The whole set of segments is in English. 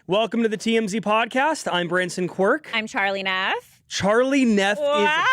Welcome to the TMZ podcast. I'm Branson Quirk. I'm Charlie Neff. Charlie Neff is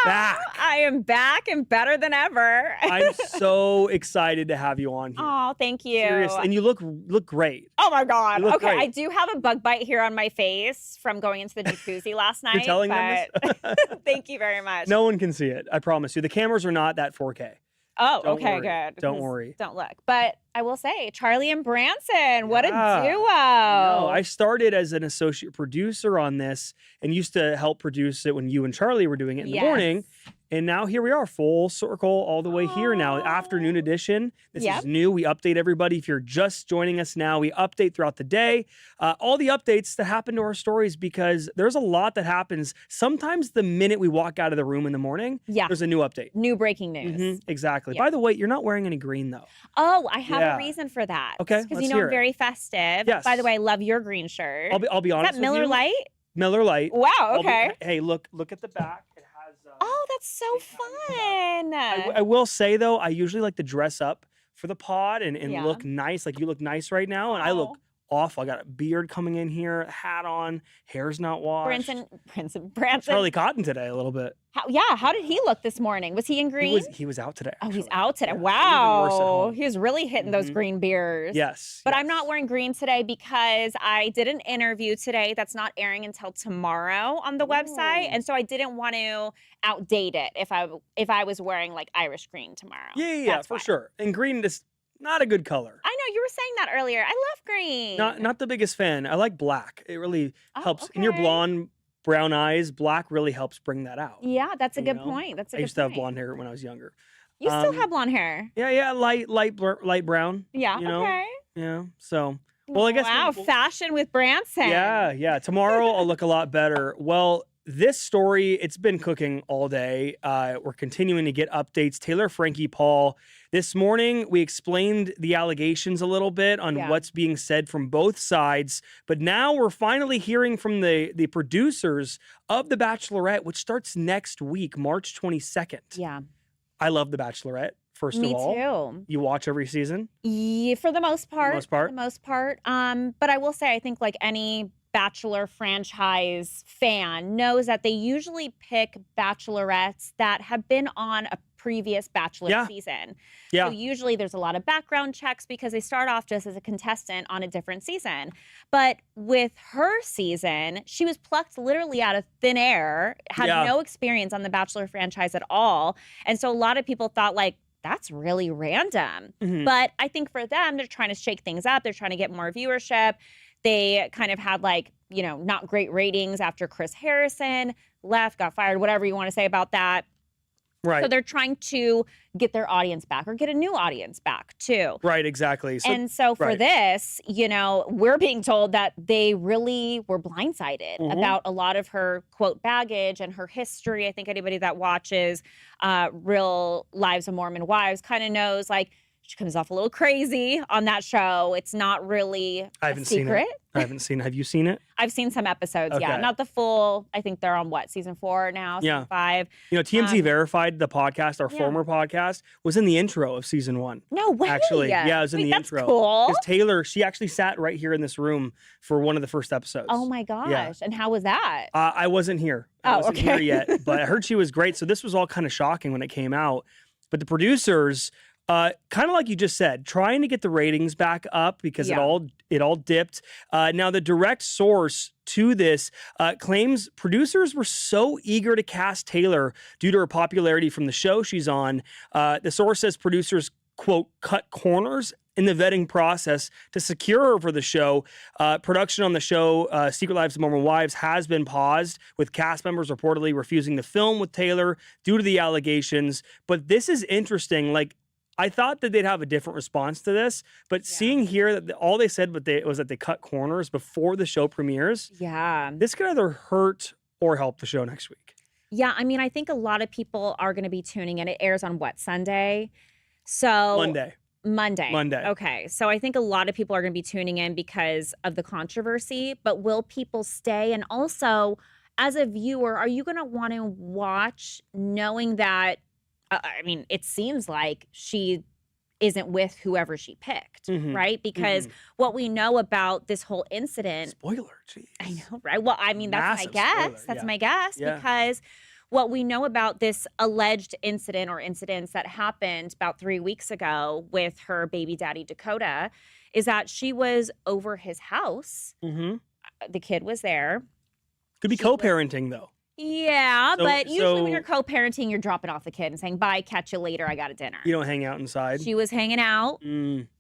back. I am back and better than ever. I'm so excited to have you on here. Oh, thank you. Seriously. And you look great. Oh my God. You look Okay, great. I do have a bug bite here on my face from going into the jacuzzi last night. You're telling them this? Thank you very much. No one can see it. I promise you. The cameras are not that 4K. Oh, Don't okay, worry. good. Don't worry. Don't look. But I will say, Charlie and Branson, what a duo. No, I started as an associate producer on this and used to help produce it when you and Charlie were doing it in the morning. And now here we are, full circle all the way here now. Afternoon edition. This is new. We update everybody. If you're just joining us now, we update throughout the day. All the updates that happen to our stories, because there's a lot that happens. Sometimes the minute we walk out of the room in the morning, there's a new update. New breaking news. Exactly. By the way, you're not wearing any green though. Oh, I have a reason for that. Okay, because you know I'm very festive. Yes. By the way, I love your green shirt. I'll be honest Is that Miller Lite? Miller Lite. Wow, okay. Hey, look at the back. It has oh, that's so fun. I will say though, I usually like to dress up for the pod and look nice. Like you look nice right now, and I look awful. I got a beard coming in here, a hat on, hair's not washed. Branson. Charlie Cotton today a little bit. How did he look this morning? Was he in green? He was out today. Oh, Actually. he's out today. Yeah, wow. He was really hitting those green beers. Yes. But I'm not wearing green today because I did an interview today that's not airing until tomorrow on the website. And so I didn't want to outdate it if I was wearing like Irish green tomorrow. Yeah, for sure. And green is not a good color. I know, you were saying that earlier. I love green. Not the biggest fan. I like black. It really helps. In your blonde, brown eyes, black really helps bring that out. Yeah, that's a good point. I used to have blonde hair when I was younger. You still have blonde hair? Yeah, light brown. Yeah, okay. Yeah, so... Well, I guess... Wow, fashion with Branson. Yeah. Tomorrow I'll look a lot better. Well, this story, it's been cooking all day. We're continuing to get updates. Taylor, Frankie, Paul. This morning, we explained the allegations a little bit on what's being said from both sides. But now we're finally hearing from the producers of The Bachelorette, which starts next week, March 22nd. Yeah. I love The Bachelorette. First of all, me too. You watch every season? Yeah, for the most part. For the most part. But I will say, I think like any Bachelor franchise fan knows that they usually pick bachelorettes that have been on a previous Bachelor season. So usually there's a lot of background checks because they start off just as a contestant on a different season. But with her season, she was plucked literally out of thin air, had no experience on the Bachelor franchise at all. And so a lot of people thought like, that's really random. But I think for them, they're trying to shake things up. They're trying to get more viewership. They kind of had like, not great ratings after Chris Harrison left, got fired, whatever you want to say about that. Right. So they're trying to get their audience back or get a new audience back too. Right, exactly. So for this, we're being told that they really were blindsided about a lot of her, quote, baggage and her history. I think anybody that watches Real Lives of Mormon Wives kind of knows, like, she comes off a little crazy on that show. It's not really a secret. Seen it. I haven't seen it. Have you seen it? I've seen some episodes, not the full. I think they're on season 4 now, season 5. TMZ Verified, the podcast, our former podcast, was in the intro of season 1. No way. Actually, it was in the intro. That's cool. Because Taylor, she actually sat right here in this room for one of the first episodes. Oh my gosh. Yeah. And how was that? I wasn't here. I wasn't here yet, but I heard she was great. So this was all kind of shocking when it came out. But the producers... kind of like you just said, trying to get the ratings back up because it all dipped. Now, the direct source to this claims producers were so eager to cast Taylor due to her popularity from the show she's on. The source says producers, quote, cut corners in the vetting process to secure her for the show. Production on the show, Secret Lives of Mormon Wives, has been paused, with cast members reportedly refusing to film with Taylor due to the allegations. But this is interesting. Like, I thought that they'd have a different response to this, but seeing here that all they said was that they cut corners before the show premieres. Yeah. This could either hurt or help the show next week. Yeah, I mean, I think a lot of people are going to be tuning in. It airs on what, Sunday? So Monday. Okay. So I think a lot of people are going to be tuning in because of the controversy, but will people stay? And also, as a viewer, are you going to want to watch knowing that, I mean, it seems like she isn't with whoever she picked, right? Because what we know about this whole incident. Spoiler, geez. I know, right? Well, I mean, that's Massive my guess. spoiler, That's my guess because what we know about this alleged incident or incidents that happened about 3 weeks ago with her baby daddy, Dakota, is that she was over his house. The kid was there. Could be co-parenting, though. Yeah, but usually when you're co-parenting, you're dropping off the kid and saying, bye, catch you later, I got a dinner. You don't hang out inside? She was hanging out,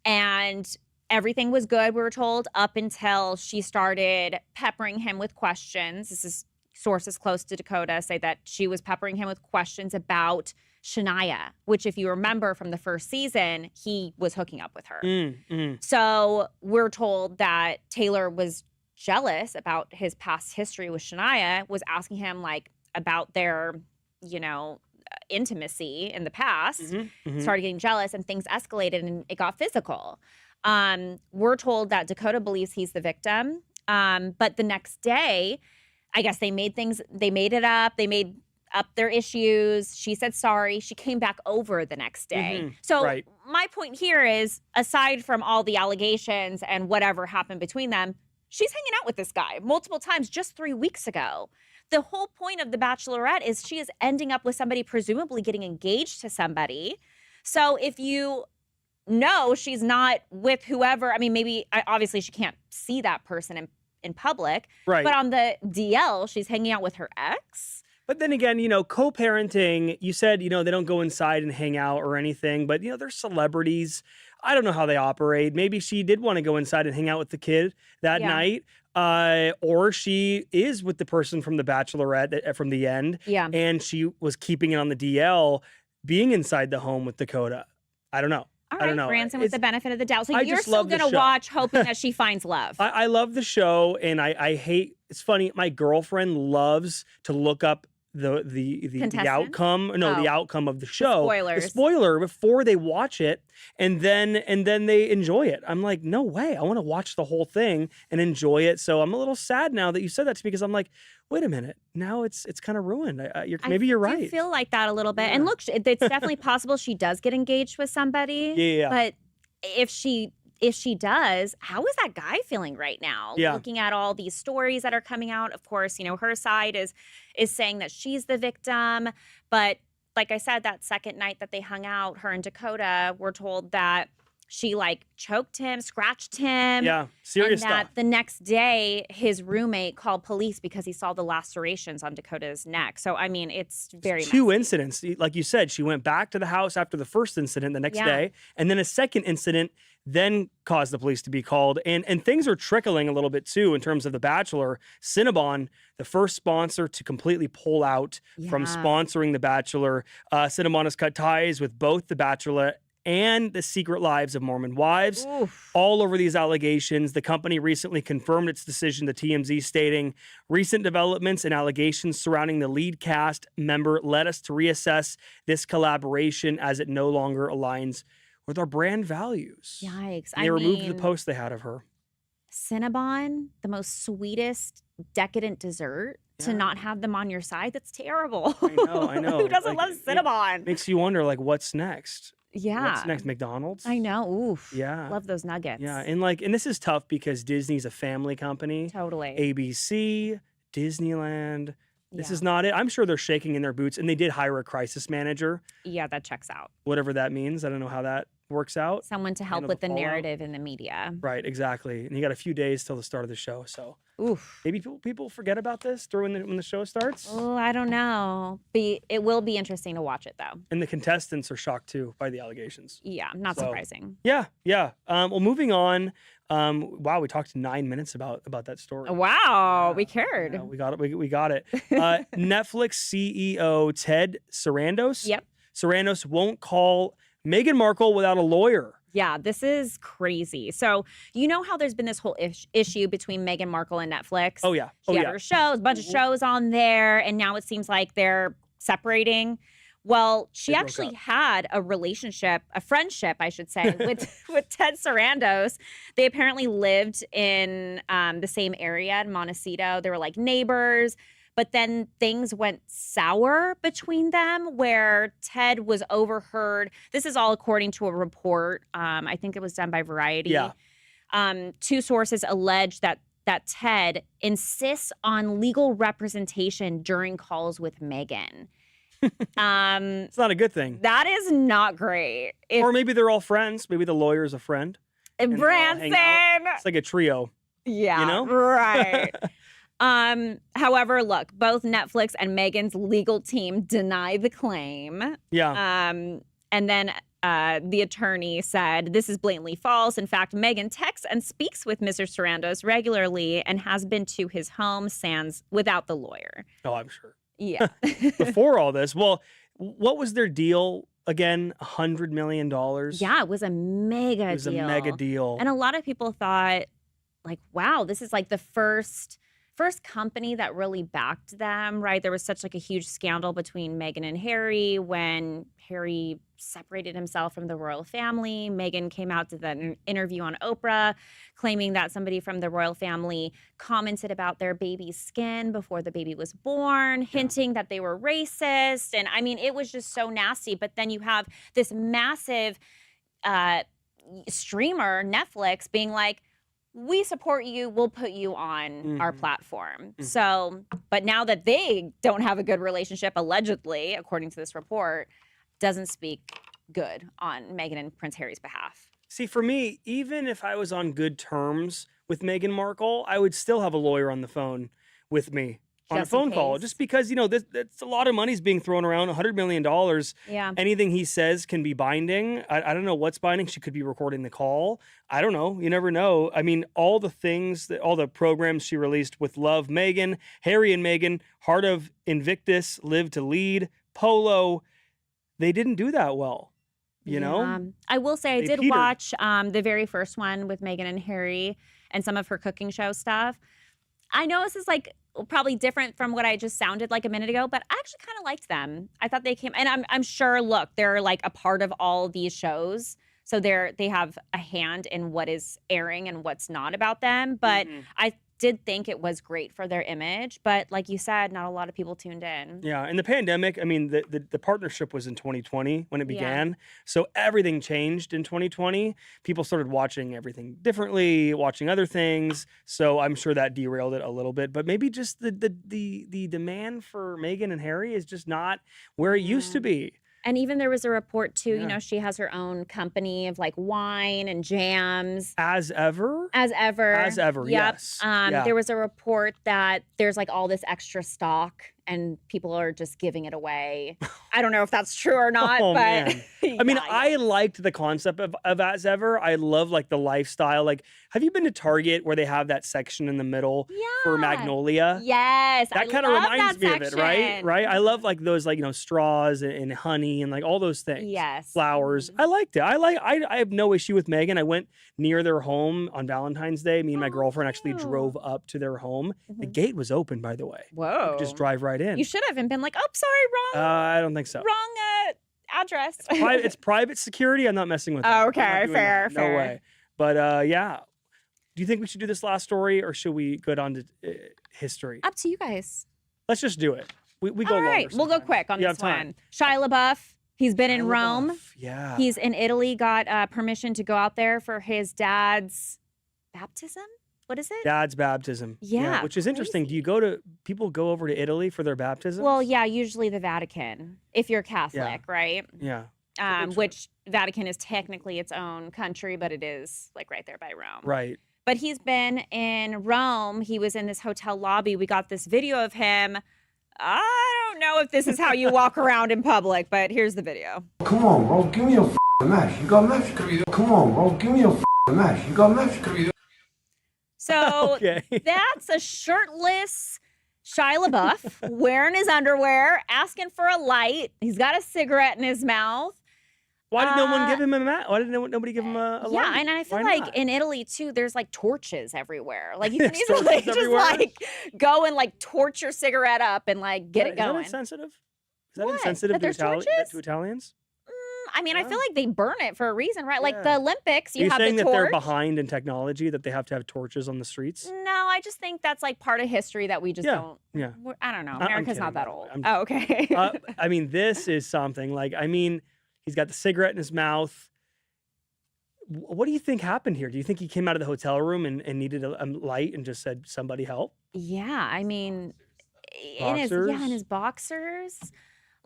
and everything was good, we were told, up until she started peppering him with questions. This is sources close to Dakota say that she was peppering him with questions about Shania, which if you remember from the first season, he was hooking up with her. So we're told that Taylor was jealous about his past history with Shania, was asking him like about their, intimacy in the past, started getting jealous and things escalated and it got physical. We're told that Dakota believes he's the victim. But the next day, I guess they made it up. They made up their issues. She said sorry. She came back over the next day. So my point here is, aside from all the allegations and whatever happened between them, she's hanging out with this guy multiple times just 3 weeks ago. The whole point of The Bachelorette is she is ending up with somebody, presumably getting engaged to somebody. So if you know she's not with whoever, I mean, maybe, obviously she can't see that person in public. Right. But on the DL, she's hanging out with her ex. But then again, co-parenting, you said, they don't go inside and hang out or anything, but, they're celebrities. I don't know how they operate. Maybe she did want to go inside and hang out with the kid that night. Or she is with the person from The Bachelorette from the end. Yeah. And she was keeping it on the DL, being inside the home with Dakota. I don't know. All right, I don't know. Branson with the benefit of the doubt. So you're still going to watch hoping that she finds love. I love the show, and I hate, it's funny, my girlfriend loves to look up the outcome, the outcome of the show, the spoiler before they watch it, and then they enjoy it. I'm like, no way, I want to watch the whole thing and enjoy it. So I'm a little sad now that you said that to me, because I'm like, wait a minute, now it's kind of ruined. Maybe you're right. I feel like that a little bit. And look, it's definitely possible she does get engaged with somebody. Yeah. But if she does, how is that guy feeling right now? Yeah. Looking at all these stories that are coming out, of course, her side is saying that she's the victim. But like I said, that second night that they hung out, her and Dakota were told that she choked him, scratched him. Yeah, serious stuff. And that the next day, his roommate called police because he saw the lacerations on Dakota's neck. So, I mean, it's very two incidents. Like you said, she went back to the house after the first incident the next day. And then a second incident then caused the police to be called. And things are trickling a little bit, too, in terms of The Bachelor. Cinnabon, the first sponsor to completely pull out from sponsoring The Bachelor. Cinnabon has cut ties with both The Bachelor and The Secret Lives of Mormon Wives. Oof. All over these allegations. The company recently confirmed its decision to TMZ, stating, recent developments and allegations surrounding the lead cast member led us to reassess this collaboration as it no longer aligns with our brand values. Yikes. And they removed the post they had of her. Cinnabon, the most sweetest, decadent dessert. To not have them on your side, that's terrible. I know. Who doesn't love Cinnabon? It makes you wonder, what's next? Yeah. What's next? McDonald's? I know. Oof. Yeah. Love those nuggets. Yeah. And this is tough because Disney's a family company. Totally. ABC, Disneyland. This is not it. I'm sure they're shaking in their boots, and they did hire a crisis manager. Yeah, that checks out. Whatever that means. I don't know how that works out. Someone to help with the narrative in the media. Right, exactly. And you got a few days till the start of the show, so. Oof. Maybe people forget about this when the show starts. Oh, I don't know. It will be interesting to watch it, though. And the contestants are shocked too by the allegations. Yeah, not surprising. Yeah. Well, moving on. Wow, we talked 9 minutes about that story. Wow, we cared. Yeah, we got it. We got it. Netflix CEO Ted Sarandos. Yep. Sarandos won't call Meghan Markle without a lawyer. Yeah, this is crazy. So, you know how there's been this whole issue between Meghan Markle and Netflix? Oh, yeah. She had her shows, a bunch of shows on there, and now it seems like they're separating. Well, she actually had a relationship, a friendship, I should say, with Ted Sarandos. They apparently lived in the same area in Montecito. They were like neighbors. But then things went sour between them where Ted was overheard. This is all according to a report. I think it was done by Variety. Yeah. Two sources allege that Ted insists on legal representation during calls with Meghan. It's not a good thing. That is not great. Or maybe they're all friends. Maybe the lawyer's a friend. Branson. It's like a trio. Yeah. You know? Right. However, look, both Netflix and Meghan's legal team deny the claim. Yeah. And then the attorney said, this is blatantly false. In fact, Meghan texts and speaks with Mr. Sarandos regularly and has been to his home sans without the lawyer. Oh, I'm sure. Yeah. Before all this, well, what was their deal again? $100 million? Yeah, it was a mega deal. It was a mega deal. And a lot of people thought, like, wow, this is like the first company that really backed them, right? There was such like a huge scandal between Meghan and Harry when Harry separated himself from the royal family. Meghan came out to the interview on Oprah claiming that somebody from the royal family commented about their baby's skin before the baby was born, hinting that they were racist. And I mean, it was just so nasty. But then you have this massive streamer, Netflix, being like, we support you, we'll put you on our platform. So, but now that they don't have a good relationship, allegedly, according to this report, doesn't speak good on Meghan and Prince Harry's behalf. See, for me, even if I was on good terms with Meghan Markle, I would still have a lawyer on the phone with me. On a phone call, just because, you know, that's a lot of money's being thrown around, $100 million. Yeah. Anything he says can be binding. I don't know what's binding. She could be recording the call. I don't know. You never know. I mean, all the things, all the programs she released with Love, Meghan, Harry and Meghan, Heart of Invictus, Live to Lead, Polo, they didn't do that well. You know? I will say I did watch the very first one with Meghan and Harry and some of her cooking show stuff. I know this is like probably different from what I just sounded like a minute ago, but I actually kind of liked them. I thought they came, and I'm sure, look, they're like a part of all these shows. So they have a hand in what is airing and what's not about them. But I did think it was great for their image. But like you said, not a lot of people tuned in. Yeah. And the pandemic, I mean, the partnership was in 2020 when it began. So everything changed in 2020. People started watching everything differently, watching other things. So I'm sure that derailed it a little bit. But maybe just the demand for Meghan and Harry is just not where it used to be. And even there was a report too, you know, she has her own company of like wine and jams. As ever? As ever. As ever, yes. There was a report that there's like all this extra stock and people are just giving it away. I don't know if that's true or not, but man. I mean, I liked the concept of As Ever. I love like the lifestyle. Like, have you been to Target where they have that section in the middle for Magnolia? Yes. That kind of reminds me of it, right? Right? I love like those like, you know, straws and honey and like all those things. Yes. Flowers. I liked it. I have no issue with Meghan. I went near their home on Valentine's Day. Me and my girlfriend actually drove up to their home. The gate was open, by the way. Whoa. You could just drive right in. You should have been like, oh, sorry, wrong. I don't think so. Wrong address. It's private security. I'm not messing with it. Okay, fair. No way. But yeah. Do you think we should do this last story or should we go on to history? Up to you guys. Let's just do it. We go All longer. right, we'll go quick on this one. Shia LaBeouf, he's been in Rome. Yeah. He's in Italy, got permission to go out there for his dad's baptism. What is it? Dad's baptism. Yeah. Which is interesting. People go over to Italy for their baptism? Well, yeah, usually the Vatican, if you're Catholic, right? Yeah. Which Vatican is technically its own country, but it is like right there by Rome. Right. But he's been in Rome. He was in this hotel lobby. We got this video of him. I don't know if this is how you walk around in public, but here's the video. Come on, bro. Give me your match. You got match? Come on, bro. Give me your match. You got match? So that's a shirtless Shia LaBeouf wearing his underwear, asking for a light. He's got a cigarette in his mouth. Why did no one give him a mat? Why did nobody give him a light? Yeah, and I feel like in Italy too, there's like torches everywhere. Like you can easily just like go and like torch your cigarette up and like get it going. Is that insensitive? Is that insensitive to Italians? I mean, I feel like they burn it for a reason, right? Like the Olympics, you have saying the that they're torch. behind in technology, that they have to have torches on the streets? No, I just think that's like part of history that we just don't. Yeah. I don't know. I'm America's kidding, not by that the way. old. Oh, okay. I mean, this is something. Like, I mean, he's got the cigarette in his mouth. What do you think happened here? Do you think he came out of the hotel room and needed a light and just said, "Somebody help"? Yeah, I mean, in his boxers.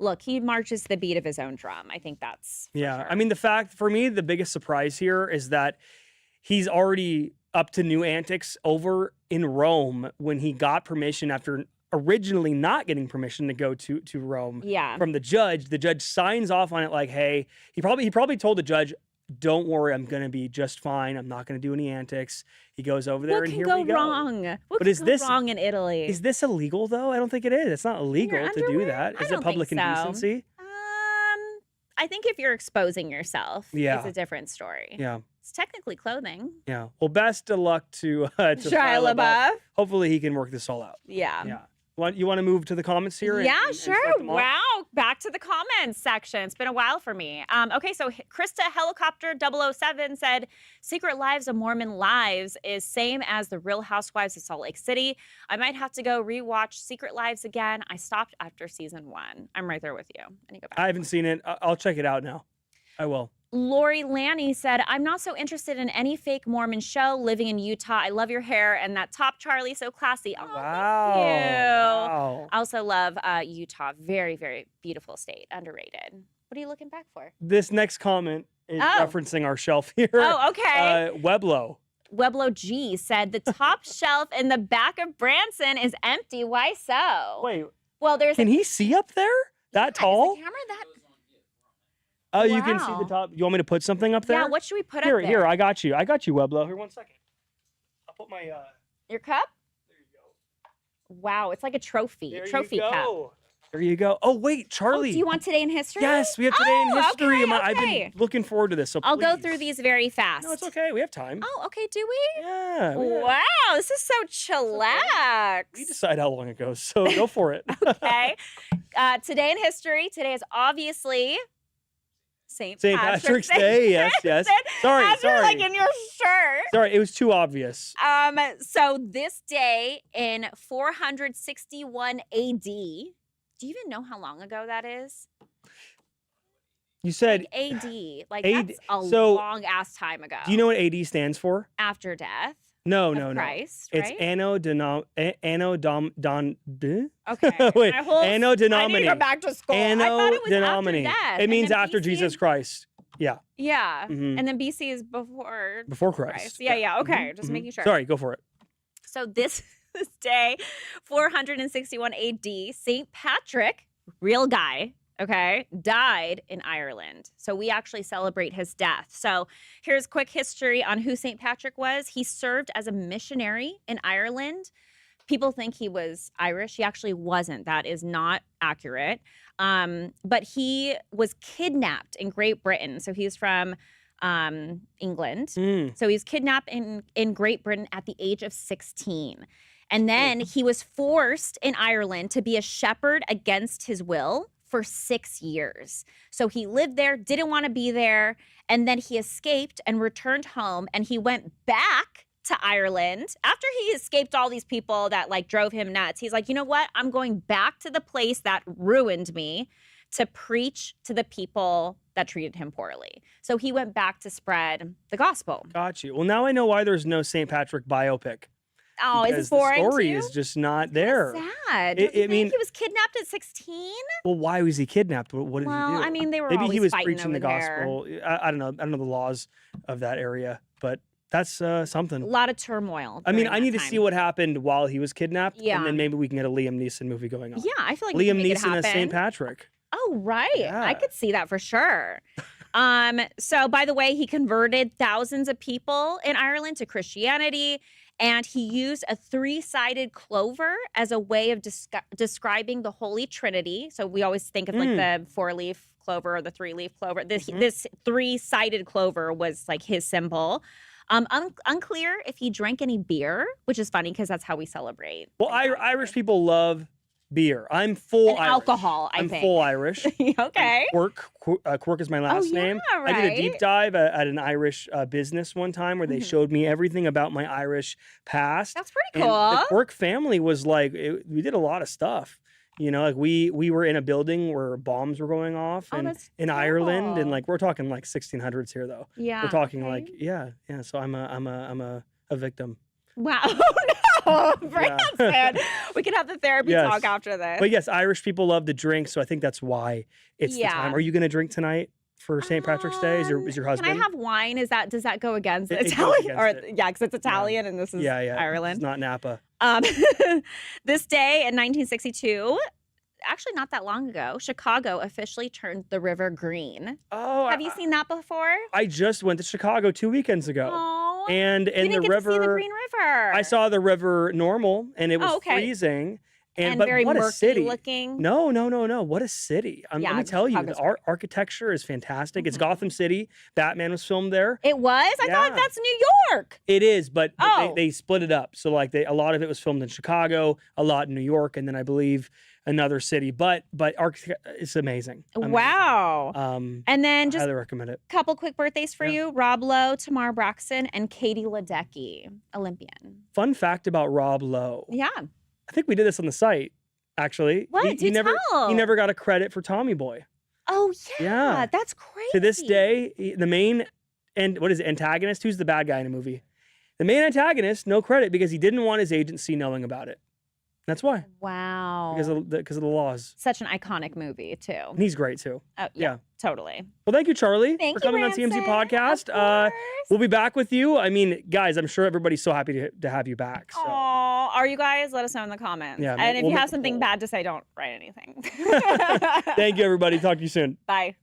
Look, he marches to the beat of his own drum. I think that's Yeah. sure. I mean, the fact for me, the biggest surprise here is that he's already up to new antics over in Rome when he got permission after originally not getting permission to go to Rome from the judge. The judge signs off on it like, hey, he probably told the judge, don't worry, I'm going to be just fine. I'm not going to do any antics. He goes over there and here we go. What can go wrong in Italy? Is this illegal though? I don't think it is. It's not illegal to do that. Is it public indecency? I think if you're exposing yourself, it's a different story. Yeah. It's technically clothing. Yeah. Well, best of luck to Shia LaBeouf. Hopefully he can work this all out. Yeah. Yeah. You want to move to the comments here? Yeah, sure. Wow. Back to the comments section. It's been a while for me. Okay, so Krista Helicopter 007 said, Secret Lives of Mormon Lives is same as the Real Housewives of Salt Lake City. I might have to go rewatch Secret Lives again. I stopped after season 1. I'm right there with you. I need to go back. I haven't seen it. I'll check it out now. I will. Lori Lanny said, I'm not so interested in any fake Mormon show. Living in Utah. I love your hair and that top, Charlie. So classy. Oh, wow. Thank you. Wow. I also love Utah. Very, very beautiful state. Underrated. What are you looking back for? This next comment is referencing our shelf here. Oh, okay. Weblo G said, the top shelf in the back of Branson is empty. Why so? Wait. Well, there's. Can he see up there? That tall? Is the camera that. Oh, you can see the top. You want me to put something up there? Yeah, what should we put up there? Here, I got you, Weblo. Here, 1 second. I'll put my... Your cup? There you go. Wow, it's like a trophy. There trophy you go. cup. There you go. Oh, wait, Charlie. Oh, do you want Today in History? Yes, we have Today in History. Okay, I've been looking forward to this, so I'll please. go through these very fast. No, it's okay. We have time. Oh, okay. Do we? Yeah. Wow, this is so chillax. We decide how long it goes, so go for it. Okay. Today in History. Today is obviously... St. Patrick's Day. Yes. Sorry. Like in your shirt. Sorry, it was too obvious. So this day in 461 AD. Do you even know how long ago that is? You said like AD. Like AD, that's a long ass time ago. Do you know what AD stands for? After death. No. Christ, it's right? Anno Domini. Okay. Wait, Anno Domini. I need to go back to school. Anno I thought it was Domini. after death. It means after Jesus Christ. Yeah. Yeah. Mm-hmm. And then BC is before Christ. Yeah. Okay. Just making sure. Sorry, go for it. So this day, 461 AD, St. Patrick, real guy, okay, died in Ireland. So we actually celebrate his death. So here's quick history on who St. Patrick was. He served as a missionary in Ireland. People think he was Irish. He actually wasn't. That is not accurate. But he was kidnapped in Great Britain. So he's from England. So he was kidnapped in Great Britain at the age of 16. And then he was forced in Ireland to be a shepherd against his will for 6 years. So he lived there, didn't want to be there, and then he escaped and returned home, and he went back to Ireland after he escaped all these people that like drove him nuts. He's like, you know what? I'm going back to the place that ruined me to preach to the people that treated him poorly. So he went back to spread the gospel. Got you. Well, now I know why there's no St. Patrick biopic. Oh, is it boring? The story is just not there. Sad. I mean, he was kidnapped at 16. Well, why was he kidnapped? What did he do? Well, I mean, they were maybe always he was fighting preaching the over gospel. I don't know. I don't know the laws of that area, but that's something. A lot of turmoil. I mean, I need to see what happened while he was kidnapped, Yeah. and then maybe we can get a Liam Neeson movie going on. Yeah, I feel like Liam we can Neeson make it as St. Patrick. Oh, right. Yeah. I could see that for sure. So, by the way, he converted thousands of people in Ireland to Christianity, and he used a 3-sided clover as a way of describing the Holy Trinity. So we always think of like the 4-leaf clover or the 3-leaf clover. This 3-sided clover was like his symbol. Unclear if he drank any beer, which is funny because that's how we celebrate. Well, Irish people love Beer. I'm full Irish. Alcohol, I I'm think. full Irish. Okay. Quirk is my last name. Right. I did a deep dive at an Irish business one time where they showed me everything about my Irish past. That's pretty cool. And the Quirk family was like, we did a lot of stuff. You know, like we were in a building where bombs were going off in Ireland, and like we're talking like 1600s here though. Yeah. We're talking like yeah. So I'm a victim. Wow. No, Branson. We can have the therapy talk after this. But yes, Irish people love to drink, so I think that's why it's the time. Are you going to drink tonight for St. Patrick's Day? Is your husband? Can I have wine? Does that go against it Italian? Goes against Yeah, because it's Italian and this is Ireland. It's not Napa. This day in 1962. Actually, not that long ago, Chicago officially turned the river green. Oh, have you seen that before? I just went to Chicago 2 weekends ago. Oh, and you didn't the get river. To see the Green River. I saw the river normal, and it was freezing. And but very what a city! Looking. No! What a city! Let me tell you, the architecture is fantastic. It's Gotham City. Batman was filmed there. It was. I thought that's New York. It is, but they split it up. So like a lot of it was filmed in Chicago, a lot in New York, and then I believe another city. But it's amazing. Wow. And then just highly recommend it. Couple quick birthdays for you: Rob Lowe, Tamar Braxton, and Katie Ledecky, Olympian. Fun fact about Rob Lowe. Yeah. I think we did this on the site, actually. What? He never got a credit for Tommy Boy. Oh, yeah. That's crazy. To this day, the main antagonist? Who's the bad guy in a movie? The main antagonist, no credit because he didn't want his agency knowing about it. That's why. Wow. Because of the laws. Such an iconic movie, too. And he's great, too. Oh, yeah. Totally. Well, thank you, Charlie, for coming on Branson. TMZ Podcast. We'll be back with you. I mean, guys, I'm sure everybody's so happy to have you back. So. Aww, are you guys? Let us know in the comments. Yeah, and if you have something bad to say, don't write anything. Thank you, everybody. Talk to you soon. Bye.